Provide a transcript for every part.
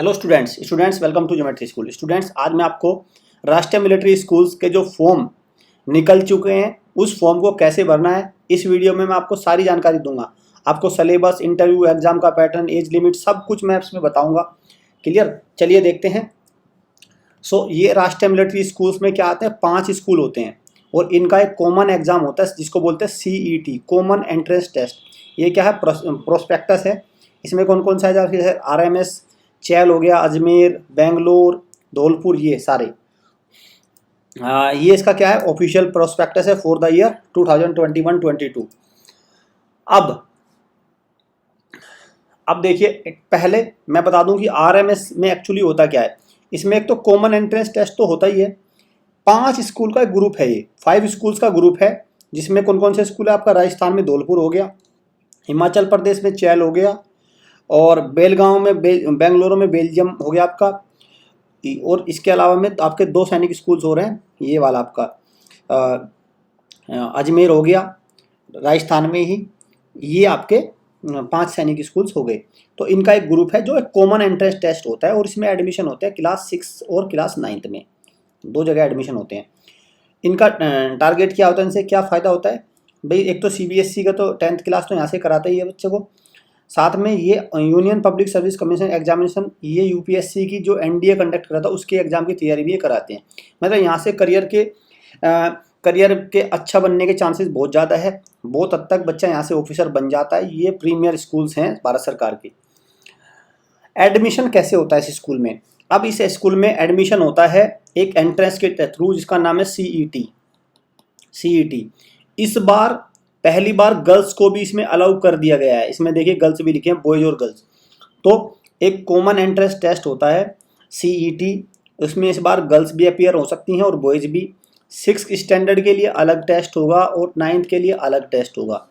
Hello students welcome to geometry school. Students, आज मैं आपको राष्ट्रीय मिलिट्री स्कूल्स के जो फॉर्म निकल चुके हैं उस फॉर्म को कैसे भरना है इस वीडियो में मैं आपको सारी जानकारी दूंगा। आपको सिलेबस, इंटरव्यू, एग्जाम का पैटर्न, एज लिमिट सब कुछ मैं इसमें बताऊंगा। क्लियर? चलिए देखते हैं। ये राष्ट्रीय मिलिट्री स्कूल्स में क्या आते हैं, 5 स्कूल होते हैं और इनका एक कॉमन एग्जाम होता है जिसको बोलते हैं CET, कॉमन एंट्रेंस टेस्ट। ये क्या है, प्रोस्पेक्टस है। इसमें कौन कौन सा है, RMS, चैल हो गया, अजमेर, बेंगलोर, धौलपुर, ये सारे। ये इसका क्या है, ऑफिशियल प्रोस्पेक्टस है फॉर द ईयर 2021-22। अब देखिए, पहले मैं बता दूं कि RMS में एक्चुअली होता क्या है। इसमें एक तो कॉमन एंट्रेंस टेस्ट तो होता ही है। 5 स्कूल का एक ग्रुप है, ये 5 स्कूल्स का ग्रुप है जिसमें कौन कौन से स्कूल है आपका, राजस्थान में धौलपुर हो गया, हिमाचल प्रदेश में चैल हो गया, और बेलगांव में बेंगलुरु में बेल्जियम हो गया आपका। और इसके अलावा में आपके 2 सैनिक स्कूल्स हो रहे हैं, ये वाला आपका अजमेर हो गया राजस्थान में ही। ये आपके 5 सैनिक स्कूल्स हो गए। तो इनका एक ग्रुप है जो एक कॉमन एंट्रेंस टेस्ट होता है और इसमें एडमिशन होते हैं क्लास 6 और क्लास 9 में, 2 जगह एडमिशन होते हैं। इनका टारगेट क्या होता है, इनसे क्या फ़ायदा होता है भाई। एक तो CBSE का तो 10th क्लास तो यहाँ से कराते ही है बच्चे को, साथ में ये union public service commission examination, ये UPSC की जो NDA कंडक्ट करा था उसके एग्जाम की तैयारी भी ये कराते हैं। मतलब यहाँ से करियर के अच्छा बनने के चांसेस बहुत ज़्यादा है। बहुत हद तक बच्चा यहाँ से ऑफिसर बन जाता है। ये प्रीमियर स्कूल्स हैं भारत सरकार के। एडमिशन कैसे होता है इस स्कूल में? अब इस स्कूल में एडमिशन होता है एक एंट्रेंस के थ्रू जिसका नाम है CET। इस बार पहली बार गर्ल्स को भी इसमें अलाउ कर दिया गया है। इसमें देखिए गर्ल्स भी लिखे हैं, बॉयज और गर्ल्स। तो एक कॉमन एंट्रेंस टेस्ट होता है CET, उसमें इस बार गर्ल्स भी अपीयर हो सकती हैं और बॉयज भी। 6th स्टैंडर्ड के लिए अलग टेस्ट होगा और 9th के लिए अलग टेस्ट होगा।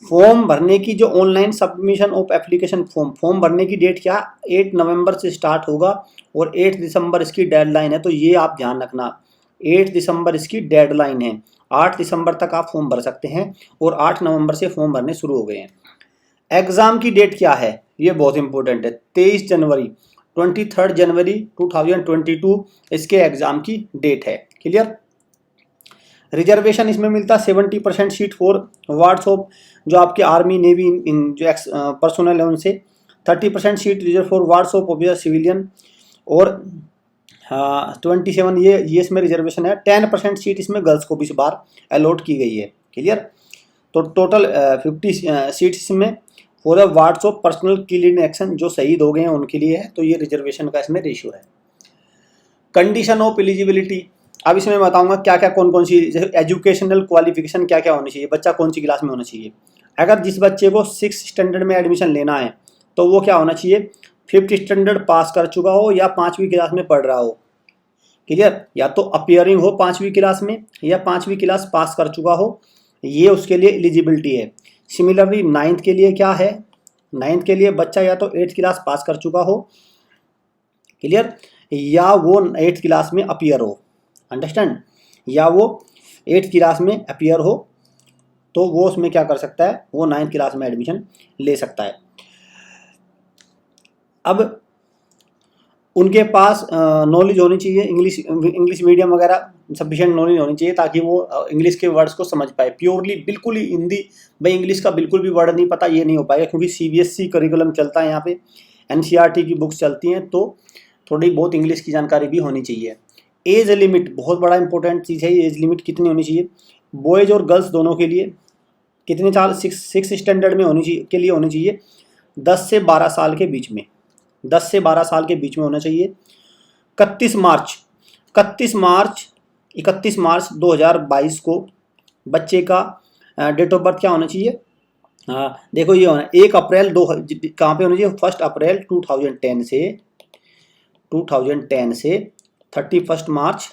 फॉर्म भरने की जो online submission of application form भरने की डेट क्या, 8 नवंबर से स्टार्ट होगा और 8 दिसंबर इसकी डेडलाइन है। तो ये आप ध्यान रखना, 8 दिसंबर इसकी डेडलाइन है। 8 दिसंबर तक आप फॉर्म भर सकते हैं और 8 नवंबर से फॉर्म भरने शुरू हो गए हैं। एग्ज़ाम की डेट क्या है, ये बहुत इंपॉर्टेंट है। 23 जनवरी 23 जनवरी 2022 इसके एग्ज़ाम की डेट है। क्लियर? रिजर्वेशन इसमें मिलता है 70% सीट फॉर वार्ड्स ऑफ जो आपके आर्मी, नेवी, इन जो पर्सोनल है उनसे। 30% seat reserve for wards of officer civilian और 27 ये इसमें रिजर्वेशन है। 10% सीट इसमें गर्ल्स को भी इस बार अलॉट की गई है। क्लियर? तो टोटल 50 सीट्स इसमें for the wards of personnel killed in action, जो शहीद हो गए हैं उनके लिए है। तो ये रिजर्वेशन का इसमें रेशियो है। कंडीशन ऑफ एलिजिबिलिटी, अब इसमें मैं बताऊंगा क्या क्या कौन कौन सी एजुकेशनल क्वालिफिकेशन क्या क्या होनी चाहिए, बच्चा कौन सी क्लास में होना चाहिए। अगर जिस बच्चे को 6th स्टैंडर्ड में एडमिशन लेना है तो वो क्या होना चाहिए, 5th स्टैंडर्ड पास कर चुका हो या 5वीं क्लास में पढ़ रहा हो। क्लियर? या तो अपियरिंग हो 5वीं क्लास में या 5वीं क्लास पास कर चुका हो, ये उसके लिए एलिजिबिलिटी है। सिमिलरली 9th के लिए क्या है, 9th के लिए बच्चा या तो 8th क्लास पास कर चुका हो, क्लियर, या वो 8th क्लास में अपियर हो, अंडरस्टैंड, या वो 8th क्लास में अपियर हो, तो वो उसमें क्या कर सकता है, वो 9th क्लास में एडमिशन ले सकता है। अब उनके पास नॉलेज होनी चाहिए, इंग्लिश मीडियम वगैरह सफिशिएंट नॉलेज होनी चाहिए ताकि वो इंग्लिश के वर्ड्स को समझ पाए। प्योरली बिल्कुल ही हिंदी भाई इंग्लिश का बिल्कुल भी वर्ड नहीं पता, ये नहीं हो पाएगा क्योंकि CBSE करिकुलम चलता है यहाँ पे, NCERT की बुक्स चलती हैं, तो थोड़ी बहुत इंग्लिश की जानकारी भी होनी चाहिए। एज लिमिट बहुत बड़ा इंपॉर्टेंट चीज़ है। एज लिमिट कितनी होनी चाहिए, बॉयज़ और गर्ल्स दोनों के लिए कितने साल, 6 स्टैंडर्ड में होनी चाहिए, के लिए होनी चाहिए 10 से 12 साल के बीच में, 10 से 12 साल के बीच में होना चाहिए। 31 मार्च 2022 को बच्चे का डेट ऑफ बर्थ क्या होना चाहिए, देखो ये होना 1 अप्रैल कहाँ पे होना चाहिए, 1 अप्रैल 2010 से 31 मार्च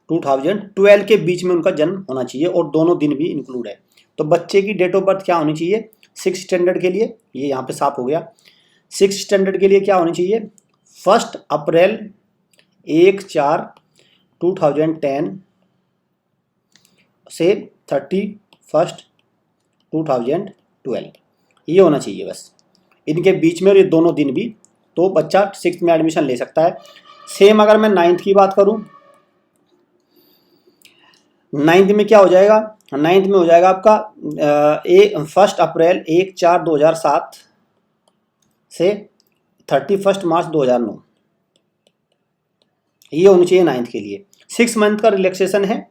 2012 के बीच में उनका जन्म होना चाहिए और दोनों दिन भी इंक्लूड है। तो बच्चे की डेट ऑफ बर्थ क्या होनी चाहिए 6 स्टैंडर्ड के लिए, ये यहाँ पे साफ हो गया। 6 स्टैंडर्ड के लिए क्या होनी चाहिए, 1 अप्रैल 1/4/2010 से 31 2012, ये होना चाहिए बस। इनके बीच में और ये दोनों दिन भी तो बच्चा 6th में एडमिशन ले सकता है। सेम अगर मैं 9th की बात करूं, 9th में क्या हो जाएगा, 9th में हो जाएगा आपका 1 अप्रैल 1/4/2007 से 31 मार्च 2009, ये होनी चाहिए 9th के लिए। 6 मंथ का रिलैक्सेशन है,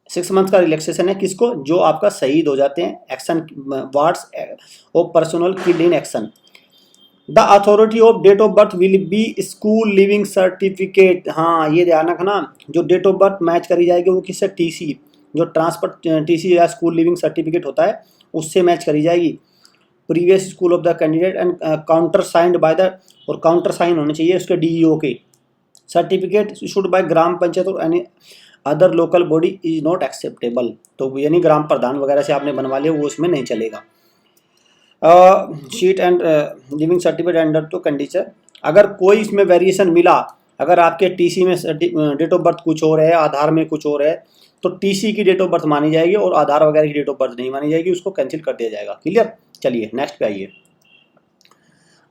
6 मंथ का रिलैक्सेशन है किसको, जो आपका शहीद हो जाते हैं action wards of personnel killed in action. The authority of date of birth will be school leaving certificate. हाँ ये ध्यान रखना, जो डेट ऑफ बर्थ मैच करी जाएगी वो किससे, टीसी, जो ट्रांसफर टीसी या स्कूल लिविंग सर्टिफिकेट होता है उससे मैच करी जाएगी। Previous school of the candidate and counter signed by the, और काउंटर साइन होने चाहिए उसके डीईओ के। सर्टिफिकेट इशूड बाय ग्राम पंचायत और any other local body is not acceptable. तो यानी ग्राम प्रधान वगैरह से आपने बनवा लिया वो उसमें नहीं चलेगा। Sheet and leaving certificate under तो कंडीशन, अगर कोई इसमें वेरिएशन मिला, अगर आपके टीसी में डेट ऑफ बर्थ कुछ और है, आधार में कुछ और है, तो टीसी की डेट ऑफ बर्थ मानी जाएगी और आधार वगैरह की डेट ऑफ बर्थ नहीं मानी जाएगी, उसको कैंसिल कर दिया जाएगा। क्लियर। चलिए नेक्स्ट पे आइए।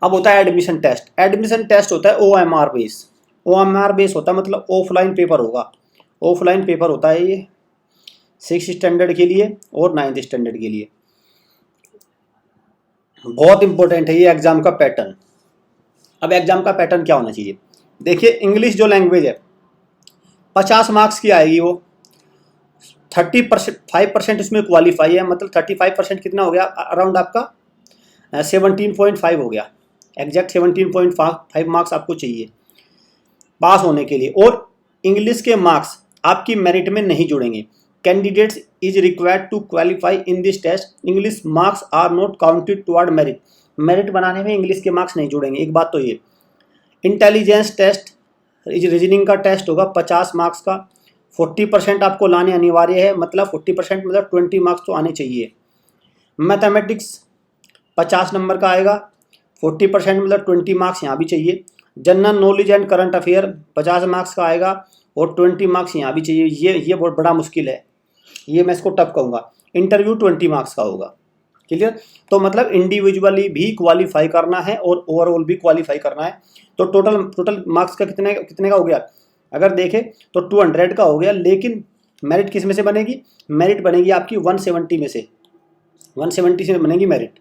अब होता है एडमिशन टेस्ट। एडमिशन टेस्ट होता है OMR बेस। OMR बेस होता है मतलब ऑफलाइन पेपर होगा, ऑफलाइन पेपर होता है ये 6th स्टैंडर्ड के लिए और 9th स्टैंडर्ड के लिए। बहुत इंपॉर्टेंट है ये एग्जाम का पैटर्न। अब एग्जाम का पैटर्न क्या होना चाहिए, देखिए इंग्लिश जो लैंग्वेज है 50 मार्क्स की आएगी, वो 5% उसमें क्वालिफाई है, मतलब 35% कितना हो गया, अराउंड आपका 17.5 हो गया, एग्जैक्ट 17.5 मार्क्स आपको चाहिए पास होने के लिए। और इंग्लिश के मार्क्स आपकी मेरिट में नहीं जुड़ेंगे। Candidates is required to qualify in this test, English marks are not counted toward merit. Merit बनाने में इंग्लिश के मार्क्स नहीं जुड़ेंगे, एक बात तो ये। इंटेलिजेंस टेस्ट, रीजनिंग का टेस्ट होगा 50 मार्क्स का, 40% आपको लाने अनिवार्य है, मतलब 40% मतलब 20 मार्क्स तो आने चाहिए। मैथमेटिक्स 50 नंबर का आएगा, 40% मतलब 20 मार्क्स यहाँ भी चाहिए। General knowledge and current affair 50 marks का आएगा और 20 मार्क्स यहाँ भी चाहिए। ये बहुत बड़ा मुश्किल है, ये मैं इसको टफ कहूँगा। इंटरव्यू 20 मार्क्स का होगा। क्लियर। तो मतलब इंडिविजुअली भी क्वालिफाई करना है और ओवरऑल भी क्वालिफाई करना है। तो टोटल मार्क्स का कितने का हो गया, अगर देखें तो 200 का हो गया। लेकिन मेरिट किस में से बनेगी, मेरिट बनेगी आपकी 170 में से, 170 से बनेगी मेरिट।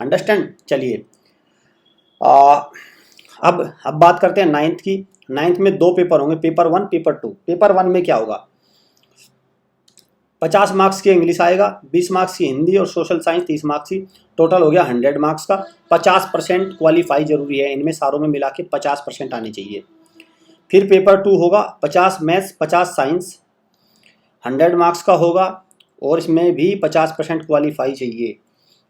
अंडरस्टैंड। चलिए अब बात करते हैं 9th की। 9th में 2 पेपर होंगे, पेपर 1 पेपर 2। पेपर 1 में क्या होगा, 50 मार्क्स की इंग्लिश आएगा, 20 मार्क्स की हिंदी और सोशल साइंस 30 मार्क्स की, टोटल हो गया 100 मार्क्स का। 50% क्वालिफाई जरूरी है, इनमें सारों में मिला के 50% आने चाहिए। फिर पेपर 2 होगा 50 मैथ्स 50 साइंस, 100 मार्क्स का होगा और इसमें भी 50% क्वालिफाई चाहिए।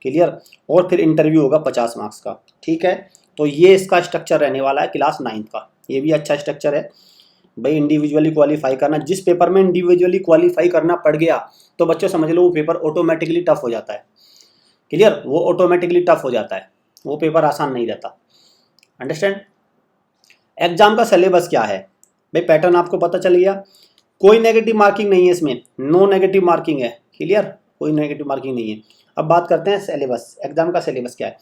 क्लियर। और फिर इंटरव्यू होगा 50 मार्क्स का। ठीक है, तो ये इसका स्ट्रक्चर रहने वाला है क्लास 9th का। ये भी अच्छा स्ट्रक्चर है भाई, इंडिविजुअली क्वालिफाई करना। जिस पेपर में इंडिविजुअली क्वालिफाई करना पड़ गया तो बच्चों समझ लो वो पेपर ऑटोमेटिकली टफ हो जाता है। क्लियर, वो ऑटोमेटिकली टफ हो जाता है, वो पेपर आसान नहीं रहता। अंडरस्टैंड। एग्जाम का सिलेबस क्या है भाई, पैटर्न आपको पता चल गया। कोई नेगेटिव मार्किंग नहीं है इसमें, नो नेगेटिव मार्किंग है। क्लियर, कोई नेगेटिव मार्किंग नहीं है। अब बात करते हैं सिलेबस, एग्जाम का सिलेबस क्या है।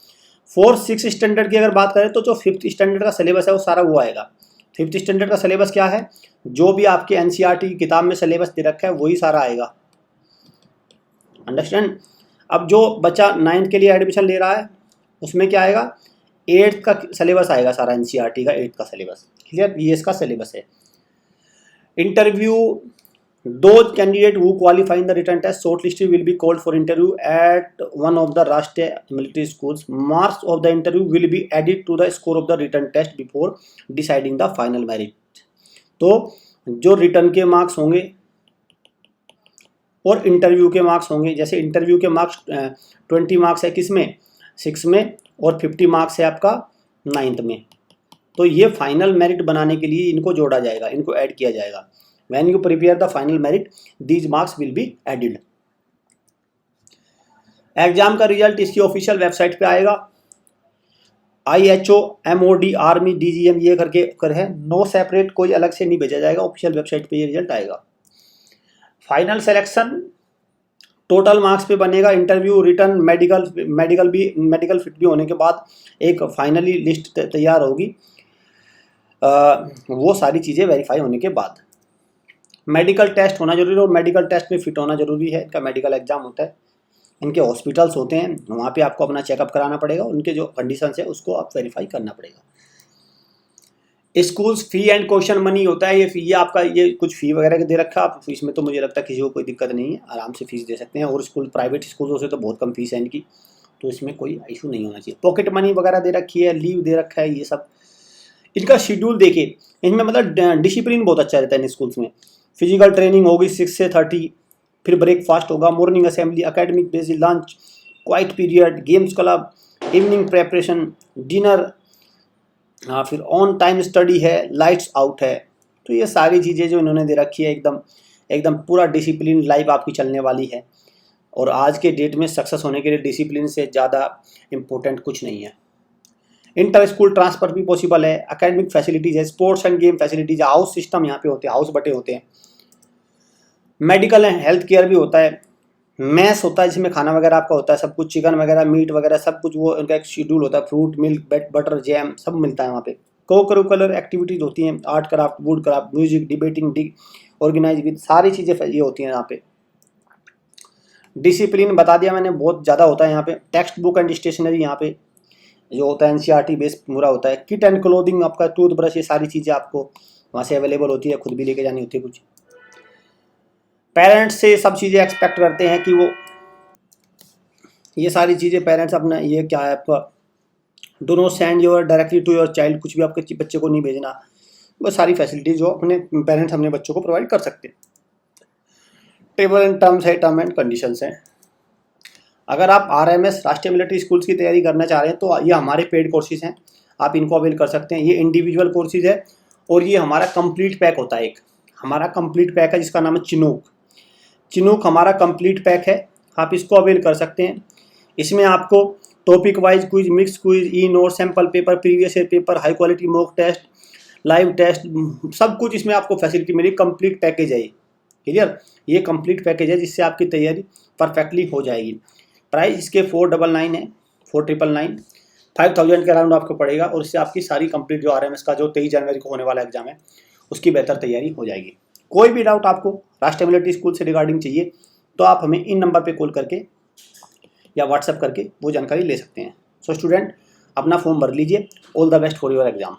4-6 स्टैंडर्ड की अगर बात करें तो जो 5th स्टैंडर्ड का सिलेबस है वो सारा वो आएगा। 5th स्टैंडर्ड का सिलेबस क्या है, जो भी आपके एनसीईआरटी की किताब में सिलेबस दे रखा है वही सारा आएगा। अंडरस्टैंड। अब जो बच्चा 9th के लिए एडमिशन ले रहा है उसमें क्या आएगा, 8th का सिलेबस आएगा सारा, एनसीईआरटी का 8th का सिलेबस। क्लियर, ये इसका सिलेबस है। Interview, those candidate who qualify in the written test shortlisted will be called for interview at one of the Rashtriya military schools. Marks of the interview will be added to the score of the written test before deciding the final merit. तो जो return के marks होंगे और interview के marks होंगे, जैसे interview के marks 20 marks है किसमें, 6 में, और 50 मार्क्स है आपका 9th में, तो ये फाइनल मेरिट बनाने के लिए इनको जोड़ा जाएगा, इनको ऐड किया जाएगा। When you prepare the final merit, these marks will be added. Exam का रिजल्ट इसकी ऑफिशियल वेबसाइट पे आएगा। IHO, MOD, आर्मी, DGM ये करके है, नो सेपरेट, कोई अलग से नहीं भेजा जाएगा, ऑफिशियल वेबसाइट पे ये रिजल्ट आएगा। फाइनल सिलेक्शन टोटल मार्क्स पे बनेगा। इंटरव्यू, रिटर्न, मेडिकल फिट भी होने के बाद एक फाइनली लिस्ट तैयार होगी, वो सारी चीज़ें वेरीफाई होने के बाद। मेडिकल टेस्ट होना जरूरी है और मेडिकल टेस्ट में फिट होना जरूरी है। इनका मेडिकल एग्जाम होता है, इनके हॉस्पिटल्स होते हैं, वहाँ पे आपको अपना चेकअप कराना पड़ेगा, उनके जो कंडीशंस है उसको आप वेरीफाई करना पड़ेगा। Schools fee and question money होता है, ये आपका ये कुछ फ़ी वगैरह दे रखा है आप, इसमें तो मुझे लगता है किसी को कोई दिक्कत नहीं है, आराम से फीस दे सकते हैं। और स्कूल प्राइवेट स्कूलों से तो बहुत कम फीस है इनकी, तो इसमें कोई इशू नहीं होना चाहिए। पॉकेट मनी वगैरह दे रखी है, लीव दे रखा है, ये सब। इनका शेड्यूल देखिए, इनमें मतलब डिसिप्लिन बहुत अच्छा रहता है इन स्कूल्स में। फिजिकल ट्रेनिंग होगी 6 से 30, फिर ब्रेकफास्ट होगा, morning assembly, academic basic lunch, quite period, games club, evening preparation, dinner, हाँ फिर ऑन टाइम स्टडी है, लाइट्स आउट है। तो ये सारी चीज़ें जो इन्होंने दे रखी है, एकदम पूरा डिसिप्लिन लाइफ आपकी चलने वाली है। और आज के डेट में सक्सेस होने के लिए डिसिप्लिन से ज़्यादा इम्पोर्टेंट कुछ नहीं है। इंटर स्कूल ट्रांसफर भी पॉसिबल है, एकेडमिक फैसिलिटीज़ है, sports end game facilities, house system यहाँ पे होते हैं, हाउस बटे होते हैं। मेडिकल एंड हेल्थ केयर भी होता है, मैस होता है जिसमें खाना वगैरह आपका होता है, सब कुछ चिकन वगैरह, मीट वगैरह सब कुछ, वो उनका एक शेड्यूल होता है। फ्रूट, मिल्क, बटर, जैम सब मिलता है वहाँ पे। को करिकुलर एक्टिविटीज़ होती हैं, art craft, wood craft, music, debating, organise with, सारी चीज़ें ये होती हैं यहाँ पे। डिसिप्लिन बता दिया मैंने, बहुत ज़्यादा होता है यहाँ पे। टेक्स्ट बुक एंड स्टेशनरी यहाँ पे जो होता है एनसीईआरटी बेस पूरा होता है। किट एंड क्लोथिंग, आपका टूथब्रश, ये सारी चीज़ें आपको वहाँ से अवेलेबल होती है, खुद भी लेके जानी होती है कुछ। पेरेंट्स से सब चीज़ें एक्सपेक्ट करते हैं कि वो ये सारी चीज़ें पेरेंट्स अपना, ये क्या है आपका, do not send your directly to your child, कुछ भी आपके बच्चे को नहीं भेजना। वो सारी फैसिलिटीज जो अपने पेरेंट्स अपने बच्चों को प्रोवाइड कर सकते हैं। टेबल एंड टर्म्स है, टर्म एंड कंडीशंस हैं। अगर आप आरएमएस राष्ट्रीय मिलिट्री स्कूल्स की तैयारी करना चाह रहे हैं तो ये हमारे पेड कोर्सेज हैं, आप इनको अवेल कर सकते हैं। ये इंडिविजुअल कोर्सेज है और ये हमारा कंप्लीट पैक होता है। एक हमारा कंप्लीट पैक है जिसका नाम है चिनूक हमारा कंप्लीट पैक है, आप इसको अवेल कर सकते हैं। इसमें आपको topic wise quiz, mix quiz, e note, sample paper, previous year paper, high quality mock test, live test, सब कुछ इसमें आपको फैसिलिटी मिली। कंप्लीट पैकेज है ये, क्लियर, ये कंप्लीट पैकेज है जिससे आपकी तैयारी परफेक्टली हो जाएगी। प्राइस इसके 499 है, 4999, 5000 के अराउंड आपको पड़ेगा। और इससे आपकी सारी कंप्लीट जो आरएमएस का जो 23 जनवरी को होने वाला एग्जाम है उसकी बेहतर तैयारी हो जाएगी। कोई भी डाउट आपको राष्ट्रीय मिलिट्री स्कूल से रिगार्डिंग चाहिए तो आप हमें इन नंबर पे कॉल करके या व्हाट्सएप करके वो जानकारी ले सकते हैं। सो स्टूडेंट, अपना फॉर्म भर लीजिए। All the best for your exam.